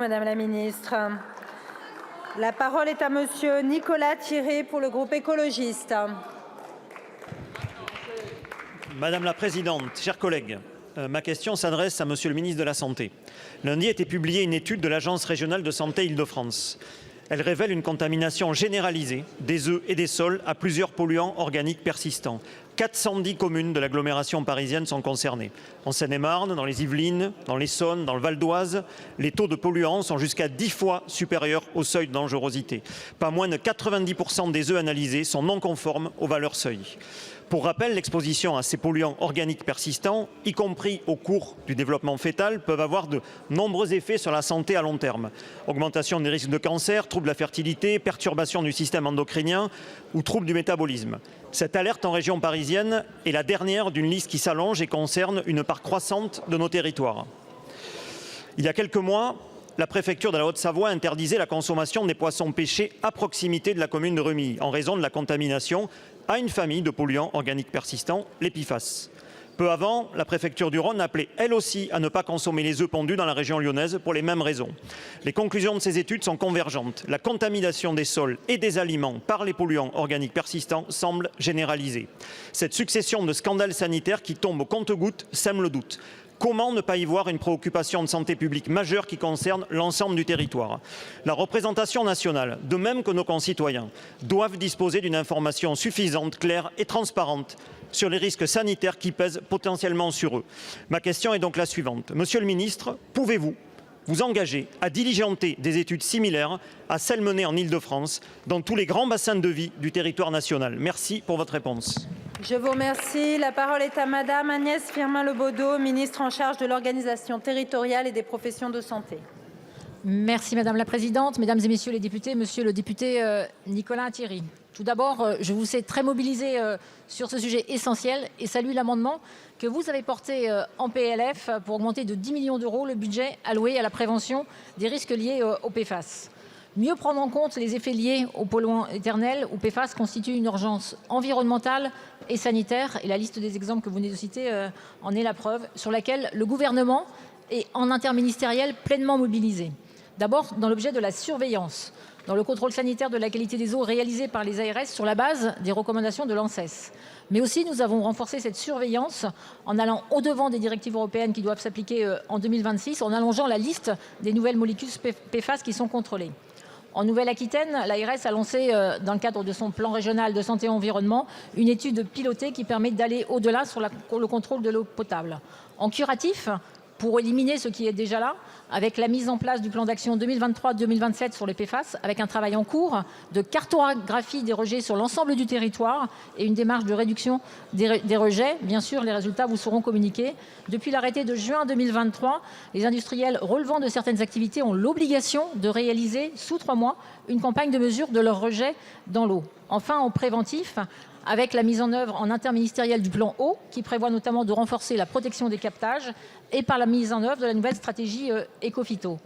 Madame la ministre. La parole est à monsieur Nicolas Thierry pour le groupe écologiste. Madame la présidente, chers collègues, ma question s'adresse à monsieur le ministre de la Santé. Lundi a été publiée une étude de l'Agence régionale de santé Île-de-France. Elle révèle une contamination généralisée des œufs et des sols à plusieurs polluants organiques persistants. 410 communes de l'agglomération parisienne sont concernées. En Seine-et-Marne, dans les Yvelines, dans l'Essonne, dans le Val d'Oise, les taux de polluants sont jusqu'à 10 fois supérieurs au seuil de dangerosité. Pas moins de 90% des œufs analysés sont non conformes aux valeurs seuil. Pour rappel, l'exposition à ces polluants organiques persistants, y compris au cours du développement fœtal, peuvent avoir de nombreux effets sur la santé à long terme. Augmentation des risques de cancer, troubles de la fertilité, perturbation du système endocrinien ou troubles du métabolisme. Cette alerte en région parisienne est la dernière d'une liste qui s'allonge et concerne une part croissante de nos territoires. Il y a quelques mois, la préfecture de la Haute-Savoie interdisait la consommation des poissons pêchés à proximité de la commune de Remilly en raison de la contamination à une famille de polluants organiques persistants, les PFAS. Peu avant, la préfecture du Rhône appelait elle aussi à ne pas consommer les œufs pondus dans la région lyonnaise pour les mêmes raisons. Les conclusions de ces études sont convergentes. La contamination des sols et des aliments par les polluants organiques persistants semble généralisée. Cette succession de scandales sanitaires qui tombent au compte-gouttes sème le doute. Comment ne pas y voir une préoccupation de santé publique majeure qui concerne l'ensemble du territoire? La représentation nationale, de même que nos concitoyens, doivent disposer d'une information suffisante, claire et transparente sur les risques sanitaires qui pèsent potentiellement sur eux. Ma question est donc la suivante. Monsieur le ministre, pouvez-vous vous engager à diligenter des études similaires à celles menées en Île-de-France dans tous les grands bassins de vie du territoire national? Merci pour votre réponse. Je vous remercie. La parole est à madame Agnès Firmin-Le Bodo, ministre en charge de l'organisation territoriale et des professions de santé. Merci madame la présidente, mesdames et messieurs les députés, monsieur le député Nicolas Thierry. Tout d'abord, je vous sais très mobilisé sur ce sujet essentiel et salue l'amendement que vous avez porté en PLF pour augmenter de 10 millions d'euros le budget alloué à la prévention des risques liés au PFAS. Mieux prendre en compte les effets liés aux polluants éternels ou PFAS constitue une urgence environnementale et sanitaire, et la liste des exemples que vous venez de citer en est la preuve, sur laquelle le gouvernement est en interministériel pleinement mobilisé. D'abord, dans l'objet de la surveillance, dans le contrôle sanitaire de la qualité des eaux réalisé par les ARS sur la base des recommandations de l'ANSES. Mais aussi, nous avons renforcé cette surveillance en allant au-devant des directives européennes qui doivent s'appliquer en 2026, en allongeant la liste des nouvelles molécules PFAS qui sont contrôlées. En Nouvelle-Aquitaine, l'ARS a lancé, dans le cadre de son plan régional de santé et environnement, une étude pilotée qui permet d'aller au-delà sur le contrôle de l'eau potable. En curatif, pour éliminer ce qui est déjà là, avec la mise en place du plan d'action 2023-2027 sur les PFAS, avec un travail en cours de cartographie des rejets sur l'ensemble du territoire et une démarche de réduction des rejets. Bien sûr, les résultats vous seront communiqués. Depuis l'arrêté de juin 2023, les industriels relevant de certaines activités ont l'obligation de réaliser sous 3 mois une campagne de mesure de leurs rejets dans l'eau. Enfin, en préventif, avec la mise en œuvre en interministériel du plan eau, qui prévoit notamment de renforcer la protection des captages, et par la mise en œuvre de la nouvelle stratégie Ecophyto.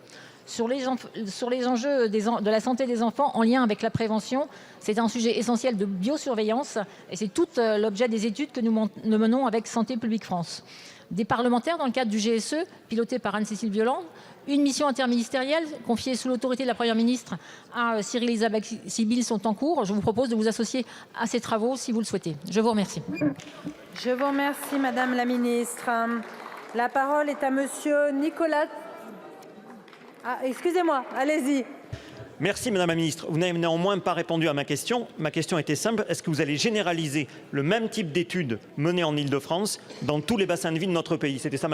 Sur les enjeux de la santé des enfants en lien avec la prévention, c'est un sujet essentiel de biosurveillance, et c'est tout l'objet des études que nous menons avec Santé publique France. Des parlementaires, dans le cadre du GSE, piloté par Anne-Cécile Violande, une mission interministérielle confiée sous l'autorité de la Première ministre à Cyril Elisabeth Sibylle sont en cours. Je vous propose de vous associer à ces travaux si vous le souhaitez. Je vous remercie. Je vous remercie, madame la ministre. La parole est à monsieur Nicolas... Ah, excusez-moi, allez-y. Merci Madame la Ministre. Vous n'avez néanmoins pas répondu à ma question. Ma question était simple. Est-ce que vous allez généraliser le même type d'études menées en Île-de-France dans tous les bassins de vie de notre pays? C'était ça.